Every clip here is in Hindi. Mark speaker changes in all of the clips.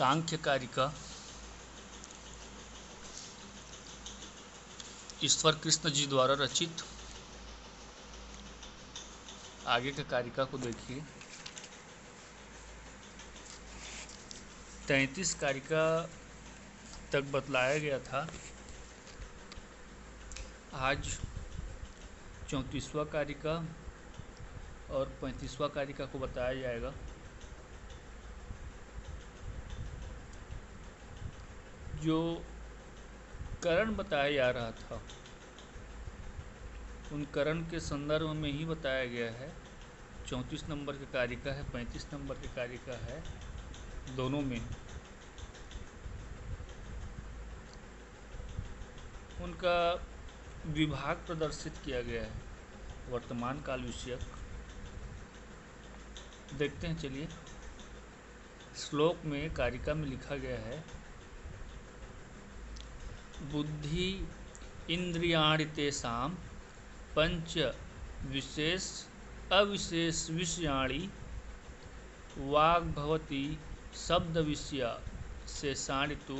Speaker 1: सांख्य कारिका ईश्वर कृष्ण जी द्वारा रचित। आगे के कारिका को देखिए। 33 कारिका तक बतलाया गया था। आज 34वां कारिका और 35वां कारिका को बताया जाएगा। जो करण बताया जा रहा था उन करण के संदर्भ में ही बताया गया है। 34 नंबर की कारिका है, 35 नंबर की कारिका है, दोनों में उनका विभाग प्रदर्शित किया गया है। वर्तमान काल विषयक देखते हैं। चलिए, श्लोक में कारिका में लिखा गया है, बुद्धि इंद्रियाणि तेषां पंच विशेष अविशेष विषयाणि वाग् भवति शब्द विषया शेषाणि तु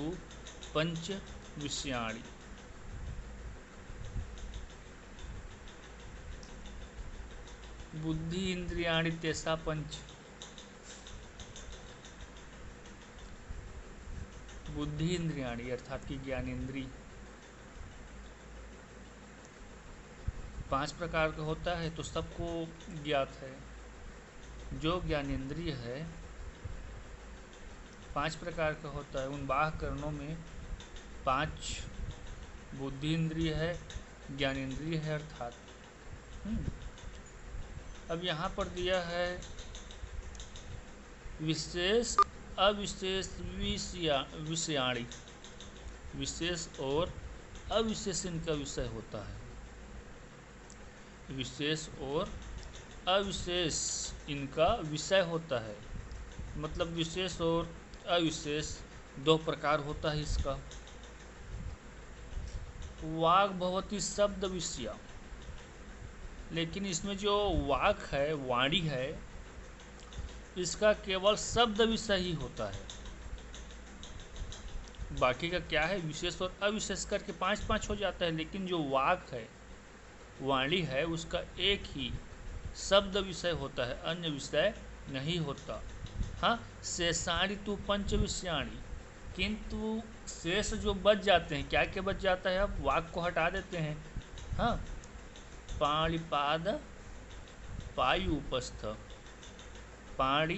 Speaker 1: पंच विषयाणि। बुद्धि इंद्रियाणि तेषां पंच। बुद्धि इंद्रियाणि अर्थात कि ज्ञानेंद्रिय 5 प्रकार का होता है, तो सबको ज्ञात है। जो ज्ञानेंद्रिय है 5 प्रकार का होता है। उन बाह्य करणों में 5 बुद्धि इंद्रिय है, ज्ञानेंद्रिय है अर्थात। अब यहाँ पर दिया है विशेष अविशेष विषयाणि। विशेष और अविशेष इनका विषय होता है। विशेष और अविशेष इनका विषय होता है। मतलब विशेष और अविशेष 2 प्रकार होता है इसका। वाग् भवति शब्द विषया, लेकिन इसमें जो वाक है, वाणी है, इसका केवल शब्द विषय ही होता है। बाकी का क्या है, विशेष और अविशेष करके 5-5 हो जाता है। लेकिन जो वाक है, वाणी है, उसका एक ही शब्द विषय होता है, अन्य विषय नहीं होता। हाँ, शेषाणि तु पंच विषयाणि, किंतु शेष जो बच जाते हैं, क्या क्या बच जाता है, अब वाक को हटा देते हैं। हाँ, पाणिपाद पायु उपस्थ। पाणि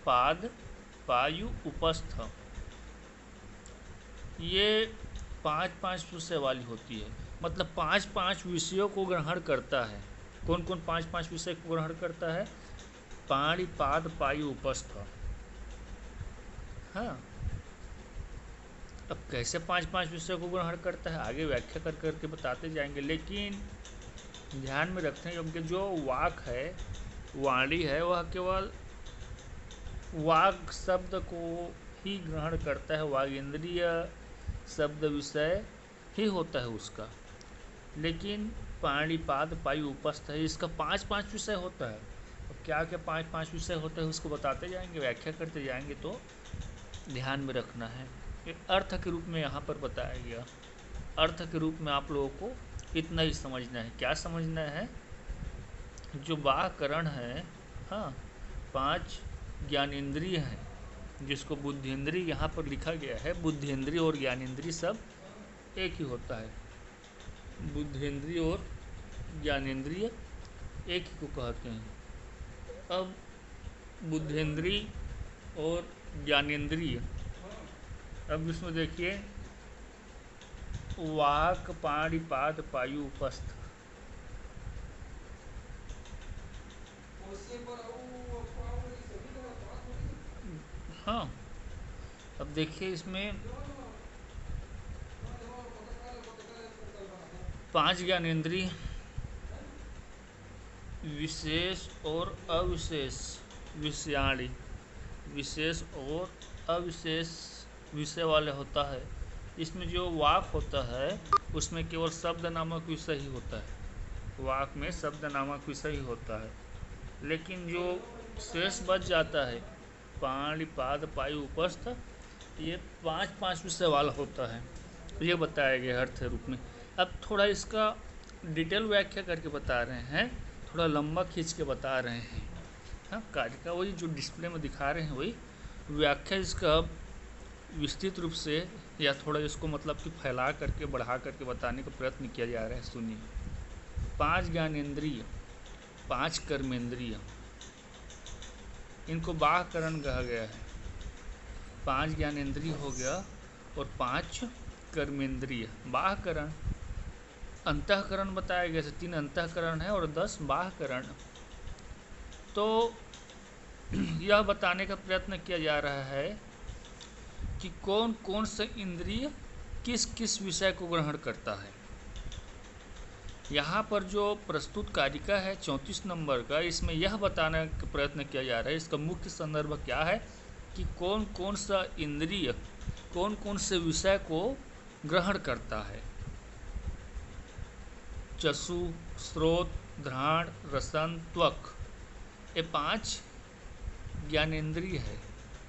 Speaker 1: पाद पायु उपस्थ, ये 5-5 विषय वाली होती है। मतलब 5-5 विषयों को ग्रहण करता है। कौन कौन 5-5 विषय को ग्रहण करता है? पाणि पाद पायु उपस्थ। हाँ, अब कैसे 5-5 विषयों को ग्रहण करता है आगे व्याख्या कर करके बताते जाएंगे। लेकिन ध्यान में रखते हैं क्योंकि जो वाक है, वाणी है, वह केवल वाग शब्द को ही ग्रहण करता है। वाग इंद्रिय शब्द विषय ही होता है उसका। लेकिन पाणिपाद पायु उपस्थ है, इसका 5-5 विषय होता है। अब क्या क्या 5-5 विषय होता है उसको बताते जाएंगे, व्याख्या करते जाएंगे, तो ध्यान में रखना है। एक अर्थ के रूप में यहाँ पर बताया गया। अर्थ के रूप में आप लोगों को इतना ही समझना है। क्या समझना है? जो बाह्यकरण है, हाँ, 5 ज्ञानेंद्रिय हैं, जिसको बुद्धिएंद्रिय यहाँ पर लिखा गया है। बुद्धिएंद्रिय और ज्ञानेंद्रिय सब एक ही होता है। बुद्धिएंद्रिय और ज्ञानेंद्रिय एक ही को कहते हैं। अब बुद्धिएंद्रिय और ज्ञानेंद्रिय, अब इसमें देखिए, वाक पाणिपाद पायु उपस्थ। हाँ, अब देखिए इसमें 5 ज्ञानेंद्रिय, विशेष और अविशेष विषयाणि, विशेष और अविशेष विषय वाले होता है। इसमें जो वाक होता है उसमें केवल शब्द नामक विषय ही होता है। वाक में शब्द नामक विषय ही होता है। लेकिन जो शेष बच जाता है, पाणिपाद पायु उपस्थ, ये 5-5 विषय वाला होता है, ये बताया गया अर्थ रूप में। अब थोड़ा इसका डिटेल व्याख्या करके बता रहे हैं, थोड़ा लंबा खींच के बता रहे हैं। हाँ, कार्य का वही जो डिस्प्ले में दिखा रहे हैं वही व्याख्या इसका विस्तृत रूप से या थोड़ा इसको मतलब कि फैला करके बढ़ा करके बताने का प्रयत्न किया जा रहा है। सुनिए, 5 ज्ञानेंद्रिय, 5 कर्मेंद्रिय, इनको बाह्यकरण कहा गया है। 5 ज्ञानेंद्रिय हो गया और 5 कर्मेंद्रिय। बाह्यकरण, अंतःकरण बताया गया है, 3 अंतःकरण है और 10 बाह्यकरण। तो यह बताने का प्रयत्न किया जा रहा है कि कौन कौन से इंद्रिय किस किस विषय को ग्रहण करता है। यहाँ पर जो प्रस्तुत कारिका है 34 नंबर का, इसमें यह बताने का प्रयत्न किया जा रहा है, इसका मुख्य संदर्भ क्या है कि कौन कौन सा इंद्रिय कौन कौन से विषय को ग्रहण करता है। चक्षु, श्रोत, घ्राण, रसन, त्वक, ये 5 ज्ञानेंद्रिय है।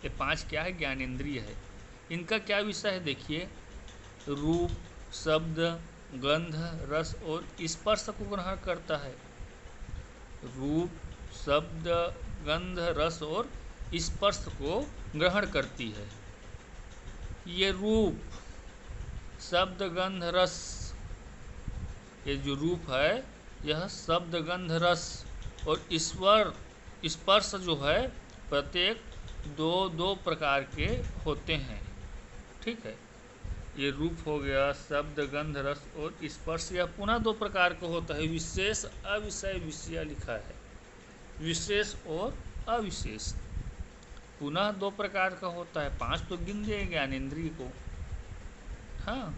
Speaker 1: ये 5 क्या है? ज्ञानेंद्रिय है। इनका क्या विषय है? देखिए, रूप, शब्द, गंध, रस और स्पर्श को ग्रहण करता है। रूप, शब्द, गंध, रस और स्पर्श को ग्रहण करती है। ये रूप, शब्द, गंध, रस, ये जो रूप है यह शब्द, गंध, रस और स्पर्श जो है प्रत्येक दो प्रकार के होते हैं। ठीक है, ये रूप हो गया, शब्द, गंध, रस और स्पर्श, यह पुनः 2 प्रकार का होता है। विशेष, अविषय, विषय लिखा है। विशेष और अविशेष पुनः 2 प्रकार का होता है। 5 तो गिन दिए ज्ञानेंद्रिय को। हाँ,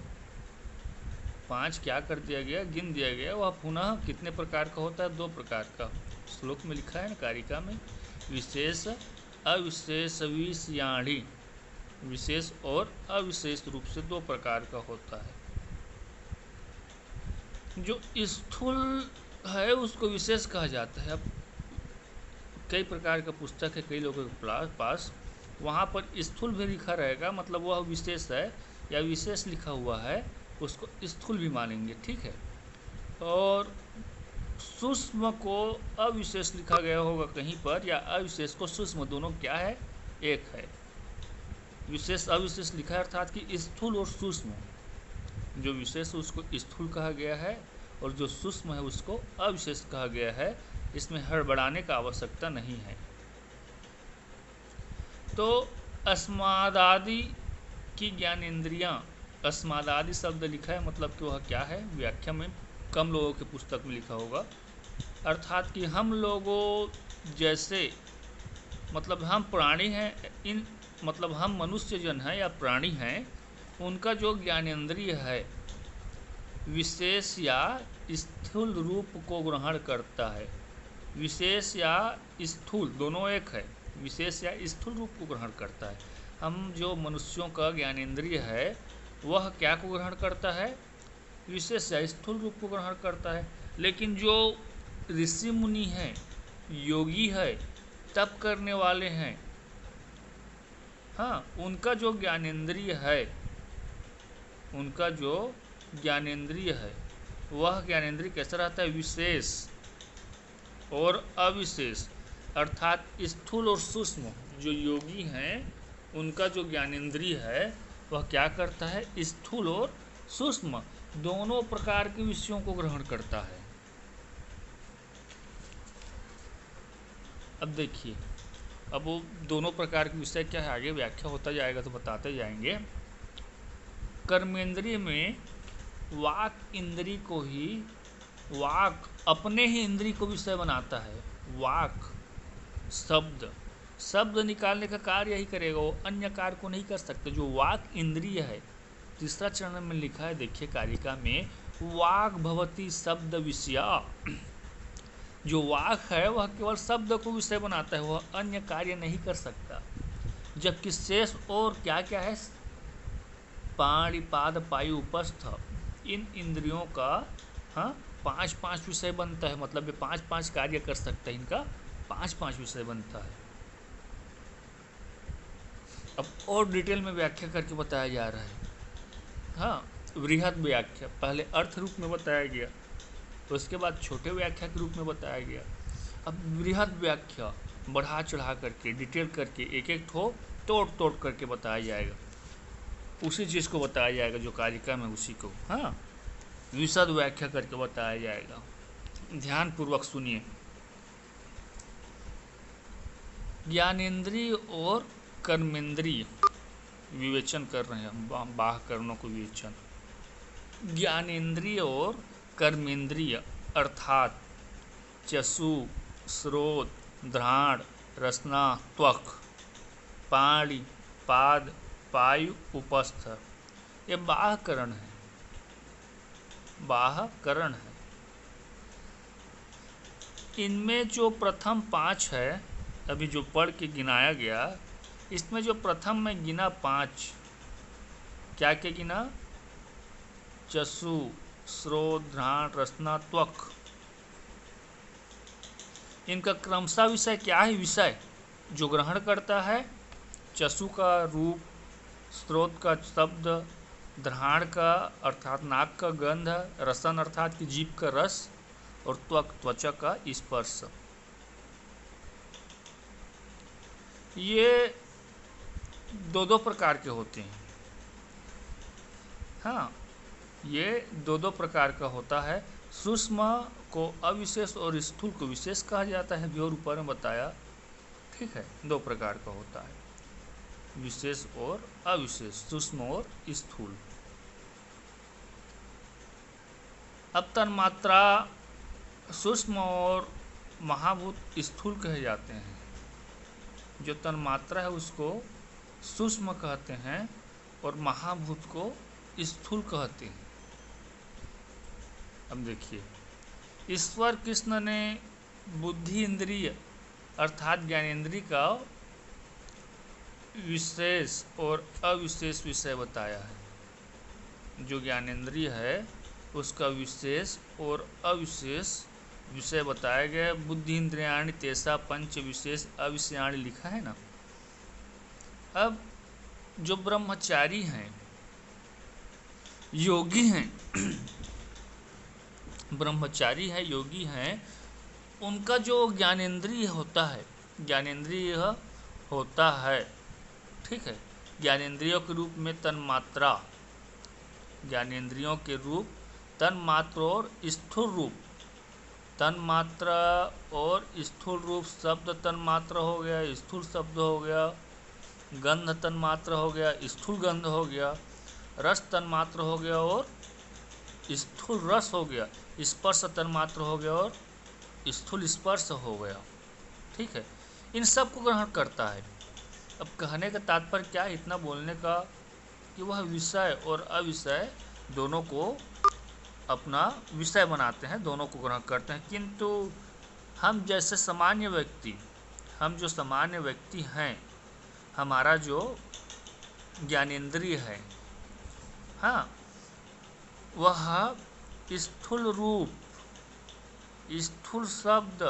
Speaker 1: 5 क्या कर दिया गया? गिन दिया गया। वह पुनः कितने प्रकार का होता है? 2 प्रकार का। श्लोक में लिखा है ना, कारिका में, विशेष अविशेष विषयाणी, विशेष और अविशेष रूप से 2 प्रकार का होता है। जो स्थूल है उसको विशेष कहा जाता है। अब कई प्रकार का पुस्तक है कई लोगों के पास, वहाँ पर स्थूल भी लिखा रहेगा, मतलब वह विशेष है या विशेष लिखा हुआ है, उसको स्थूल भी मानेंगे। ठीक है, और सूक्ष्म को अविशेष लिखा गया होगा कहीं पर, या अविशेष को सूक्ष्म, दोनों क्या है? एक है। विशेष अविशेष लिखा है, अर्थात कि स्थूल और सूक्ष्म, जो विशेष उसको स्थूल कहा गया है और जो सूक्ष्म है उसको अविशेष कहा गया है। इसमें हड़बड़ाने का आवश्यकता नहीं है। तो अस्मादादि की ज्ञानेंद्रियां, अस्मादादि शब्द लिखा है, मतलब कि वह क्या है? व्याख्या में कम लोगों के पुस्तक में लिखा होगा, अर्थात कि हम लोगों जैसे, मतलब हम प्राणी हैं, इन मतलब हम मनुष्य जन हैं या प्राणी हैं, उनका जो ज्ञानेंद्रिय है विशेष या स्थूल रूप को ग्रहण करता है। विशेष या स्थूल दोनों एक है, विशेष या स्थूल रूप को ग्रहण करता है। हम जो मनुष्यों का ज्ञानेंद्रिय है वह क्या को ग्रहण करता है? विशेष या स्थूल रूप को ग्रहण करता है। लेकिन जो ऋषि मुनि हैं, योगी है, तप करने वाले हैं, हाँ, उनका जो ज्ञानेंद्रिय है, उनका जो ज्ञानेंद्रिय है वह ज्ञानेंद्रिय कैसा रहता है? विशेष और अविशेष, अर्थात स्थूल और सूक्ष्म। जो योगी हैं उनका जो ज्ञानेंद्रिय है वह क्या करता है? स्थूल और सूक्ष्म दोनों प्रकार के विषयों को ग्रहण करता है। अब देखिए, अब वो दोनों प्रकार के विषय क्या है, आगे व्याख्या होता जाएगा तो बताते जाएंगे। कर्मेंद्रिय में वाक इंद्रिय को ही, वाक अपने ही इंद्रिय को विषय बनाता है। वाक शब्द निकालने का कार्य यही करेगा, वो अन्य कार्य को नहीं कर सकते। जो वाक इंद्रिय है, 3 चरण में लिखा है, देखिए कारिका में, वाक भवती शब्द विषया। जो वाक है वह केवल शब्द को विषय बनाता है, वह अन्य कार्य नहीं कर सकता। जबकि शेष और क्या क्या है? पाणि, पाद, पायु, उपस्थ, इन इंद्रियों का 5-5 विषय बनता है। मतलब ये 5-5 कार्य कर सकता है, इनका 5-5 विषय बनता है। अब और डिटेल में व्याख्या करके बताया जा रहा है। हाँ, वृहद व्याख्या पहले अर्थ रूप में बताया गया, तो उसके बाद छोटे व्याख्या के रूप में बताया गया। अब वृहद व्याख्या बढ़ा चढ़ा करके डिटेल करके एक एक ठो तोड़ तोड़ करके बताया जाएगा, उसी चीज़ को बताया जाएगा जो कार्यक्रम है उसी को। हाँ, विशद व्याख्या करके बताया जाएगा। ध्यान पूर्वक सुनिए। ज्ञानेंद्रिय और कर्मेंद्रिय विवेचन कर रहे हैं हम, बाह्य करणों को विवेचन। ज्ञानेंद्रिय और कर्मेंद्रिय अर्थात चक्षु, श्रोत, घ्राण, रसना, त्वक, पाणि, पाद, पायु, उपस्थ, ये बाह्य करण है, बाह्य करण है। इनमें जो प्रथम 5 है, अभी जो पढ़ के गिनाया गया, इसमें जो प्रथम में गिना 5, क्या क्या गिना? चक्षु, श्रोत, घ्राण, रसना, त्वक, इनका क्रमशः विषय क्या है? विषय जो ग्रहण करता है, चक्षु का रूप, श्रोत का शब्द, घ्राण का अर्थात नाक का गंध, रसन अर्थात की जीभ का रस, और त्वक त्वचा का स्पर्श। ये दो प्रकार के होते हैं। हाँ, ये दो प्रकार का होता है। सूक्ष्म को अविशेष और स्थूल को विशेष कहा जाता है, भी और ऊपर में बताया। ठीक है, 2 प्रकार का होता है, विशेष और अविशेष, सूक्ष्म और स्थूल। अब तन्मात्रा सूक्ष्म और महाभूत स्थूल कहे जाते हैं। जो तन्मात्रा है उसको सूक्ष्म कहते हैं और महाभूत को स्थूल कहते हैं। अब देखिए, ईश्वर कृष्ण ने बुद्धि इंद्रिय अर्थात ज्ञानेंद्रिय का विशेष और अविशेष विषय बताया है। जो ज्ञानेंद्रिय है उसका विशेष और अविशेष विषय बताया गया। बुद्धि इंद्रियाणि तेषा पंच विशेष अविषयाणि लिखा है ना। अब जो ब्रह्मचारी हैं, योगी हैं, ब्रह्मचारी है, योगी हैं, उनका जो ज्ञानेंद्रिय होता है, ज्ञानेंद्रिय होता है, ठीक है, ज्ञानेंद्रियों के रूप में तन्मात्रा, ज्ञानेंद्रियों के रूप तन्मात्र और स्थूल रूप, तन्मात्रा और स्थूल रूप, शब्द तन्मात्र हो गया, स्थूल शब्द हो गया, गंध तन्मात्र हो गया, स्थूल गंध हो गया, रस तन्मात्र हो गया और स्थूल रस हो गया, स्पर्श तन्मात्र हो गया और स्थूल स्पर्श हो गया। ठीक है, इन सब को ग्रहण करता है। अब कहने का तात्पर्य क्या है इतना बोलने का, कि वह विषय और अविषय दोनों को अपना विषय बनाते हैं, दोनों को ग्रहण करते हैं। किंतु हम जैसे सामान्य व्यक्ति, हम जो सामान्य व्यक्ति हैं, हमारा जो ज्ञानेंद्रिय है, हाँ, वह स्थूल रूप, स्थूल शब्द,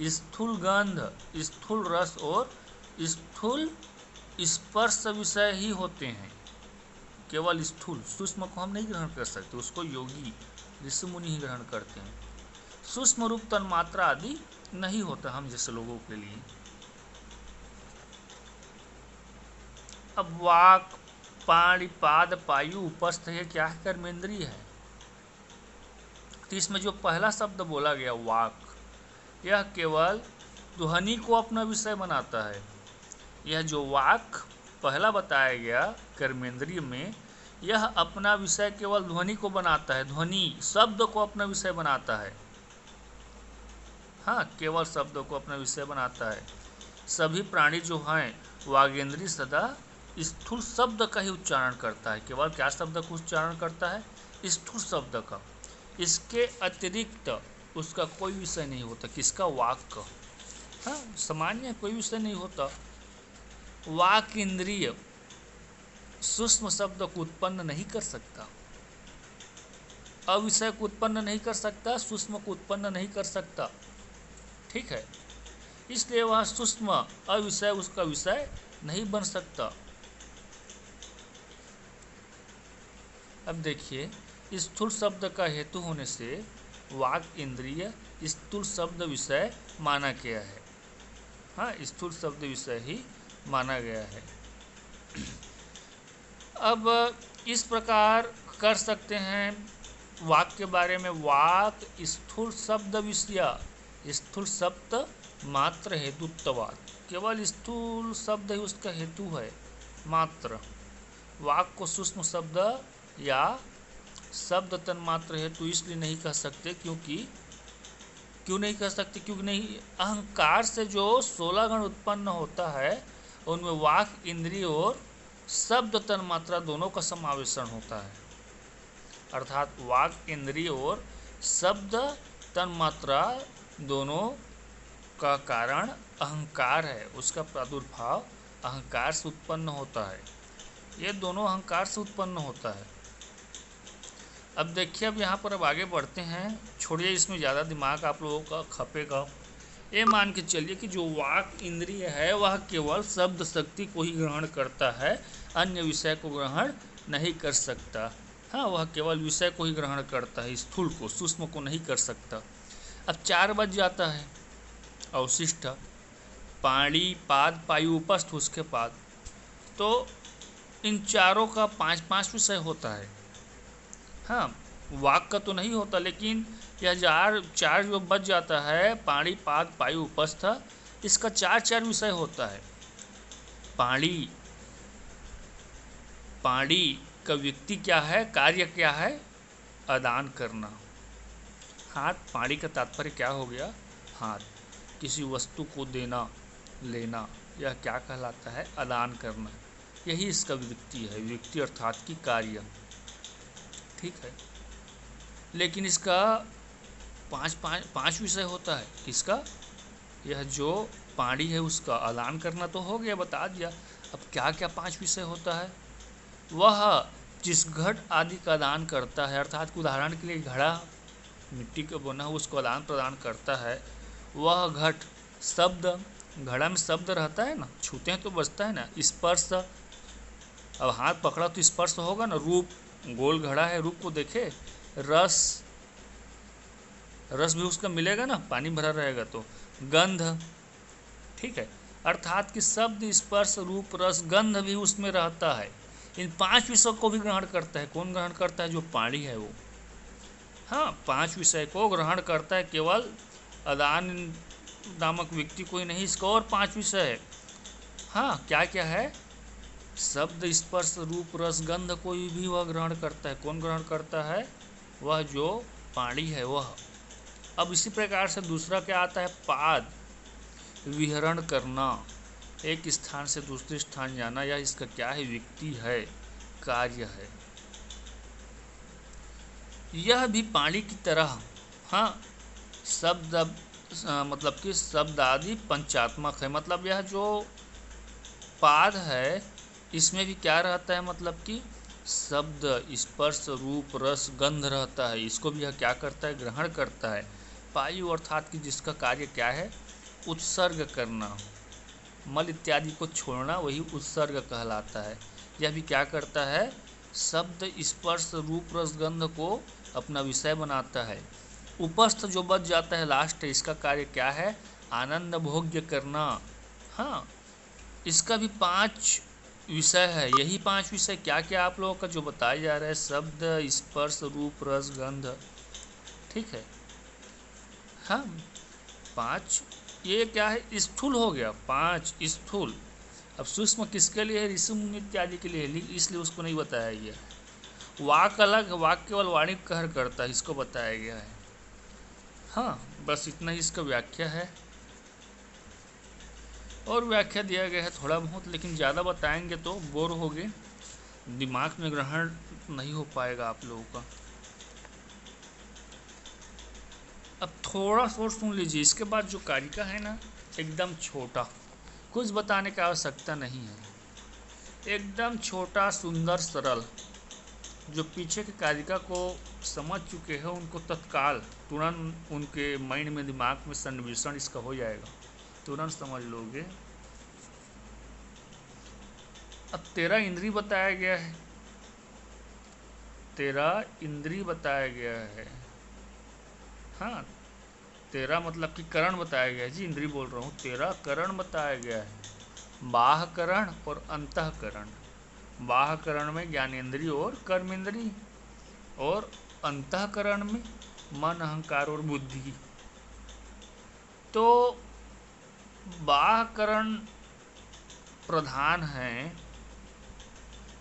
Speaker 1: स्थूल गंध, स्थूल रस और स्थूल स्पर्श विषय ही होते हैं। केवल स्थूल, सूक्ष्म को हम नहीं ग्रहण कर सकते, उसको योगी ऋषि मुनि ही ग्रहण करते हैं। सूक्ष्म रूप तन्मात्रा आदि नहीं होता हम जैसे लोगों के लिए। अब वाक, पाणि, पाद, पायु, उपस्थ, ये क्या है? कर्मेंद्रिय है। तो इसमें जो पहला शब्द बोला गया वाक, यह केवल ध्वनि को अपना विषय बनाता है। यह जो वाक पहला बताया गया कर्मेंद्रिय में, यह अपना विषय केवल ध्वनि को बनाता है, ध्वनि शब्द को अपना विषय बनाता है। हाँ, केवल शब्द को अपना विषय बनाता है। सभी प्राणी जो हैं, वागेंद्रिय सदा स्थूल शब्द का ही उच्चारण करता है। केवल क्या शब्द का उच्चारण करता है? स्थूल शब्द का। इसके अतिरिक्त उसका कोई विषय नहीं होता। किसका? वाक का। हाँ, सामान्य कोई विषय नहीं होता। वाक इंद्रिय सूक्ष्म शब्द को उत्पन्न नहीं कर सकता, अविषय को उत्पन्न नहीं कर सकता, सूक्ष्म को उत्पन्न नहीं कर सकता। ठीक है, इसलिए वह सूक्ष्म अविषय उसका विषय नहीं बन सकता। अब देखिए, स्थूल शब्द का हेतु होने से वाक इंद्रिय स्थूल शब्द विषय माना गया है। हाँ, स्थूल शब्द विषय ही माना गया है। अब इस प्रकार कर सकते हैं वाक के बारे में। वाक स्थूल शब्द विषय स्थूल शब्द मात्र हेतुत्वाद, केवल स्थूल शब्द ही उसका हेतु है मात्र। वाक को सूक्ष्म शब्द या शब्द तन्मात्र हेतु इसलिए नहीं कह सकते क्यों नहीं कह सकते, क्योंकि नहीं, अहंकार से जो 16 गण उत्पन्न होता है उनमें वाक इंद्रिय और शब्द तन्मात्रा दोनों का समावेशन होता है। अर्थात वाक इंद्रिय और शब्द तन्मात्रा दोनों का कारण अहंकार है, उसका प्रादुर्भाव अहंकार से उत्पन्न होता है। ये दोनों अहंकार से उत्पन्न होता है। अब देखिए, अब यहाँ पर अब आगे बढ़ते हैं। छोड़िए, इसमें ज़्यादा दिमाग आप लोगों का खपेगा। ये मान के चलिए कि जो वाक इंद्रिय है वह केवल शब्द शक्ति को ही ग्रहण करता है, अन्य विषय को ग्रहण नहीं कर सकता। हाँ, वह केवल विषय को ही ग्रहण करता है, स्थूल को, सूक्ष्म को नहीं कर सकता। अब 4 बज जाता है। अवशिष्ट पाणी पाद पायु उपस्थ उसके पाद, तो इन चारों का 5-5 विषय होता है। हाँ, वाक का तो नहीं होता, लेकिन यह चार जो बच जाता है, पाणी पाद पायु उपस्थ, इसका 4-4 विषय होता है। पाणी का व्यक्ति क्या है, कार्य क्या है, आदान करना। हाथ, पाणी का तात्पर्य क्या हो गया, हाथ, किसी वस्तु को देना लेना, यह क्या कहलाता है, आदान करना। यही इसका व्यक्ति है, व्यक्ति अर्थात की कार्य। ठीक है, लेकिन इसका 5 विषय होता है। किसका, यह जो पाणी है उसका आदान करना तो हो गया, बता दिया। अब क्या क्या 5 विषय होता है, वह जिस घट आदि का दान करता है, अर्थात उदाहरण के लिए घड़ा मिट्टी का बना हुआ उसको आदान प्रदान करता है, वह घट। शब्द, घड़ा में शब्द रहता है ना, छूते हैं तो बजता है ना। स्पर्श, अब हाथ पकड़ा तो स्पर्श होगा ना। रूप, गोल घड़ा है, रूप को देखे। रस भी उसका मिलेगा ना, पानी भरा रहेगा तो। गंध, ठीक है, अर्थात कि शब्द स्पर्श रूप रस गंध भी उसमें रहता है। इन 5 विषयों को भी ग्रहण करता है। कौन ग्रहण करता है, जो पाणी है वो। हाँ, 5 विषय को ग्रहण करता है, केवल अदान नामक व्यक्ति कोई नहीं, इसका और 5 विषय है। हाँ, क्या क्या है, शब्द स्पर्श रूप रस गंध कोई भी वह ग्रहण करता है। कौन ग्रहण करता है, वह जो पाणी है वह। अब इसी प्रकार से दूसरा क्या आता है, पाद, विहरण करना, एक स्थान से दूसरे स्थान जाना, या इसका क्या है, व्यक्ति है, कार्य है। यह भी पाणी की तरह, हाँ, शब्द मतलब कि शब्द आदि पंचात्मक है। मतलब यह जो पाद है इसमें भी क्या रहता है, मतलब कि शब्द स्पर्श रूप रस गंध रहता है। इसको भी यह क्या करता है, ग्रहण करता है। पायु अर्थात कि जिसका कार्य क्या है, उत्सर्ग करना, मल इत्यादि को छोड़ना, वही उत्सर्ग कहलाता है। यह भी क्या करता है, शब्द स्पर्श रूप रस गंध को अपना विषय बनाता है। उपस्थ जो बच जाता है लास्ट, इसका कार्य क्या है, आनंद भोग्य करना। हाँ, इसका भी 5 विषय है। यही 5 विषय क्या क्या आप लोगों का जो बताया जा रहा है, शब्द स्पर्श रूप रस गंध, ठीक है। हाँ, 5, ये क्या है, स्थूल हो गया, 5 स्थूल। अब सूक्ष्म किसके लिए है, ऋषि मुनि इत्यादि के लिए, इसलिए उसको नहीं बताया गया। वाक अलग, वाक केवल वाणी कहर करता है, इसको बताया गया है। हाँ, बस इतना ही इसका व्याख्या है। और व्याख्या दिया गया है थोड़ा बहुत, लेकिन ज़्यादा बताएंगे तो बोर होगे, दिमाग में ग्रहण नहीं हो पाएगा आप लोगों का। अब थोड़ा सा सुन लीजिए, इसके बाद जो कारिका है ना, एकदम छोटा, कुछ बताने की आवश्यकता नहीं है, एकदम छोटा सुंदर सरल। जो पीछे की कारिका को समझ चुके हैं उनको तत्काल तुरंत उनके माइंड में, दिमाग में सन्निवेशन इसका हो जाएगा, तुरंत समझ लोगे। अब 13 इंद्रिय बताया गया है। 13 इंद्रिय बताया गया है। हाँ, 13 मतलब कि करण बताया गया है जी, इंद्रिय बोल रहा हूँ, 13 करण बताया गया है। बाह्यकरण और अंतःकरण। बाह्यकरण में ज्ञानेंद्रिय और कर्मेंद्रिय, और अंतःकरण में मन, अहंकार और बुद्धि। तो बाह्यकरण प्रधान है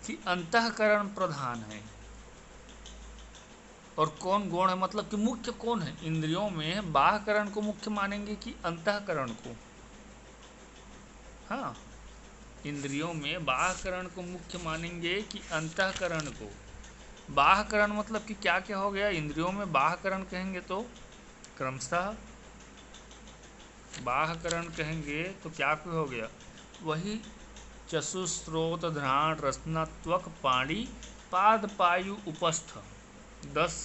Speaker 1: कि अंतःकरण प्रधान है, और कौन गौण है, मतलब कि मुख्य कौन है इंद्रियों में, बाह्यकरण को मुख्य मानेंगे कि अंतःकरण को? हाँ, इंद्रियों में बाह्यकरण को मुख्य मानेंगे कि अंतःकरण को? बाह्यकरण मतलब कि क्या क्या हो गया इंद्रियों में? बाह्यकरण कहेंगे तो क्रमशः, बाह्यकरण कहेंगे तो क्या क्या हो गया? वही चक्षुश्रोत घ्राण रसना त्वक पाणी पाद पायु उपस्थ 10,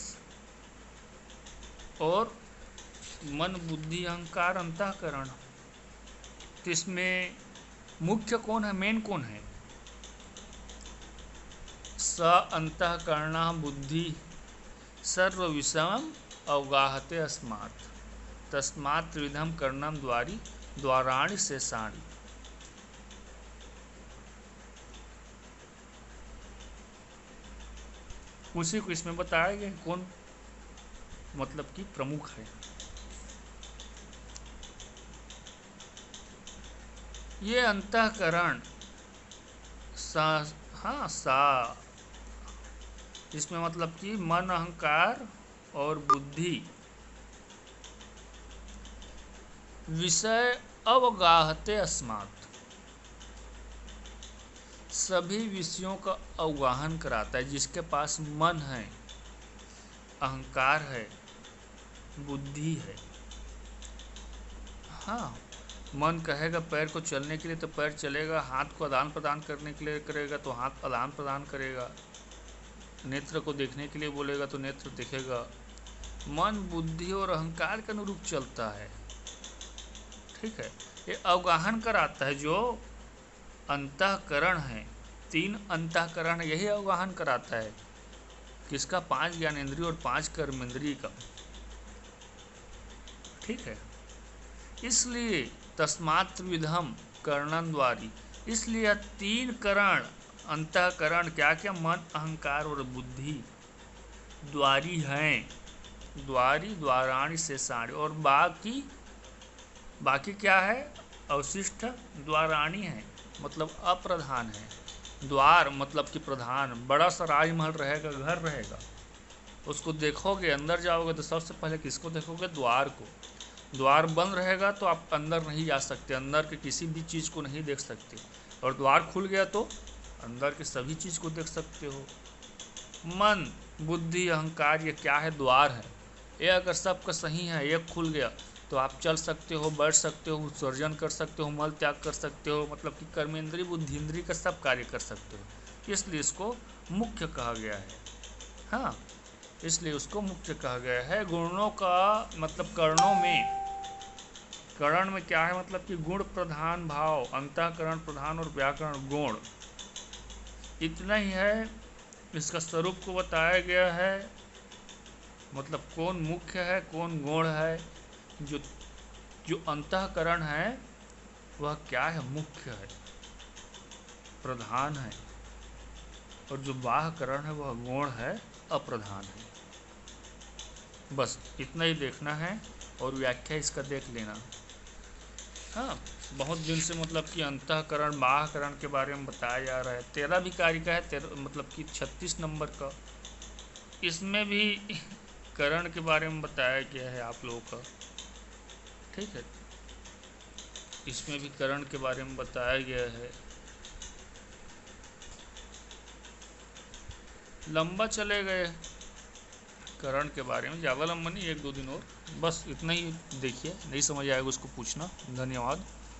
Speaker 1: और मन बुद्धि अहंकार अंतःकरण। तो इसमें मुख्य कौन है, मेन कौन है? स अंतःकरणा बुद्धि सर्व विषम अवगाहते अस्मात् तस्मात् त्रिविधम कर्णम द्वारी द्वाराणि शेषाणि। उसी को इसमें बताया गया कौन मतलब कि प्रमुख है। ये अंतःकरण हाँ सा, इसमें मतलब कि मन अहंकार और बुद्धि विषय अवगाहते अस्मात्, सभी विषयों का अवगाहन कराता है। जिसके पास मन है, अहंकार है, बुद्धि है। हाँ, मन कहेगा पैर को चलने के लिए तो पैर चलेगा, हाथ को आदान प्रदान करने के लिए करेगा तो हाथ आदान प्रदान करेगा, नेत्र को देखने के लिए बोलेगा तो नेत्र देखेगा। मन बुद्धि और अहंकार के अनुरूप चलता है। ठीक है, ये अवगाहन कराता है। जो अंतःकरण है, 3 अंतःकरण, यही अवगाहन कराता है किसका? 5 ज्ञानेंद्रिय और 5 कर्मेंद्रिय का। ठीक है, इसलिए तस्मात् त्रिविधम कर्णन द्वारी, इसलिए 3 करण अंतःकरण क्या क्या? मन अहंकार और बुद्धि द्वारी हैं। द्वारी द्वाराणि शेषाणि, और बाकी क्या है? अवशिष्ट द्वाराणी है, मतलब अप्रधान है। द्वार मतलब कि प्रधान, बड़ा सा राजमहल रहेगा, घर रहेगा, उसको देखोगे, अंदर जाओगे तो सबसे पहले किसको देखोगे? द्वार को। द्वार बंद रहेगा तो आप अंदर नहीं जा सकते, अंदर के किसी भी चीज़ को नहीं देख सकते, और द्वार खुल गया तो अंदर के सभी चीज़ को देख सकते हो। मन बुद्धि अहंकार ये क्या है? द्वार है। ये अगर सबका सही है, ये खुल गया तो आप चल सकते हो, बैठ सकते हो, उत्सर्जन कर सकते हो, मल त्याग कर सकते हो, मतलब कि कर्मेंद्रिय बुद्धिंद्रिय का सब कार्य कर सकते हो। इसलिए इसको मुख्य कहा गया है। हाँ, इसलिए उसको मुख्य कहा गया है। गुणों का मतलब करणों में, करण में क्या है? मतलब कि गुण प्रधान भाव, अंतःकरण प्रधान और व्याकरण गुण, इतना ही है। इसका स्वरूप को बताया गया है, मतलब कौन मुख्य है, कौन गौण है। जो अंतःकरण है वह क्या है? मुख्य है, प्रधान है, और जो बाह्यकरण है वह गौण है, अप्रधान है। बस इतना ही देखना है, और व्याख्या इसका देख लेना। हाँ, बहुत दिन से मतलब कि अंतःकरण बाह्यकरण के बारे में बताया जा रहा है। 13 भी कार्य का है, 13 मतलब कि 36 नंबर का, इसमें भी करण के बारे में बताया गया है आप लोगों का। ठीक है, इसमें भी करण के बारे में बताया गया है। लंबा चले गए करण के बारे में, ज़्यादा लंबा नहीं, 1-2 दिन और, बस इतना ही देखिए। नहीं समझ आएगा उसको पूछना। धन्यवाद।